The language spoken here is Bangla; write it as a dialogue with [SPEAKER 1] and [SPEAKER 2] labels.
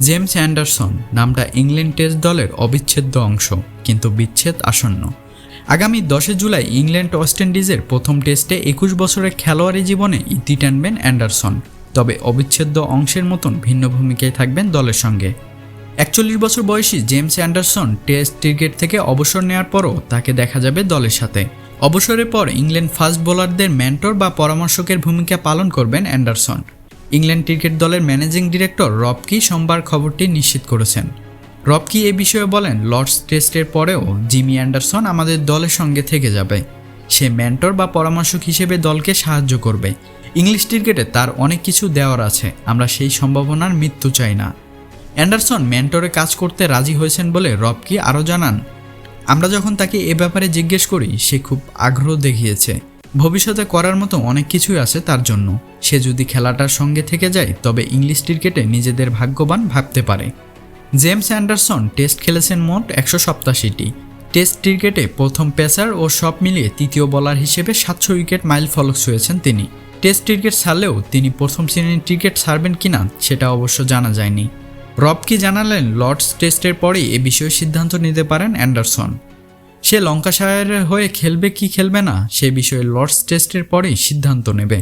[SPEAKER 1] জেমস অ্যান্ডারসন নামটা ইংল্যান্ড টেস্ট দলের অবিচ্ছেদ্য অংশ, কিন্তু বিচ্ছেদ আসন্ন। আগামী 10 জুলাই ইংল্যান্ড ওয়েস্ট ইন্ডিজের প্রথম টেস্টে 21 বছরের খেলোয়াড়ি জীবনে ইতি টানবেন অ্যান্ডারসন, তবে অবিচ্ছেদ্য অংশের মতন ভিন্ন ভূমিকায় থাকবেন দলের সঙ্গে। 41 বছর বয়সী জেমস অ্যান্ডারসন টেস্ট ক্রিকেট থেকে অবসর নেওয়ার পরও তাকে দেখা যাবে দলের সাথে। অবসরের পর ইংল্যান্ড ফাস্ট বোলারদের মেন্টর বা পরামর্শকের ভূমিকা পালন করবেন অ্যান্ডারসন। ইংল্যান্ড ক্রিকেট দলের ম্যানেজিং ডিরেক্টর রব কি সোমবার খবরটি নিশ্চিত করেছেন। রব কি এ বিষয়ে বলেন, লর্ডস টেস্টের পরেও জিমি অ্যান্ডারসন আমাদের দলের সঙ্গে থেকে যাবে। সে মেন্টর বা পরামর্শক হিসেবে দলকে সাহায্য করবে। ইংলিশ ক্রিকেটে তার অনেক কিছু দেওয়ার আছে, আমরা সেই সম্ভাবনার মৃত্যু চাই না। অ্যান্ডারসন মেন্টরে কাজ করতে রাজি হয়েছেন বলে রব কি আরও জানান, আমরা যখন তাকে এ ব্যাপারে জিজ্ঞেস করি সে খুব আগ্রহ দেখিয়েছে। ভবিষ্যতে করার মতো অনেক কিছুই আছে তার জন্য। সে যদি খেলাটার সঙ্গে থেকে যায় তবে ইংলিশ ক্রিকেটে নিজেদের ভাগ্যবান ভাবতে পারে। জেমস অ্যান্ডারসন টেস্ট খেলেছেন মোট 187টি। টেস্ট ক্রিকেটে প্রথম পেসার ও সব মিলিয়ে তৃতীয় বোলার হিসেবে 700 উইকেট মাইল ফলক ছুঁয়েছেন তিনি। টেস্ট ক্রিকেট ছাড়লেও তিনি প্রথম শ্রেণীর ক্রিকেট ছাড়বেন কিনা সেটা অবশ্য জানা যায়নি। রব কি জানালেন, লর্ডস টেস্টের পরেই এ বিষয়ে সিদ্ধান্ত নিতে পারেন অ্যান্ডারসন। সে লঙ্কাশায়ারের হয়ে খেলবে কি খেলবে না সে বিষয়ে লর্ডস টেস্টের পরেই সিদ্ধান্ত নেবে।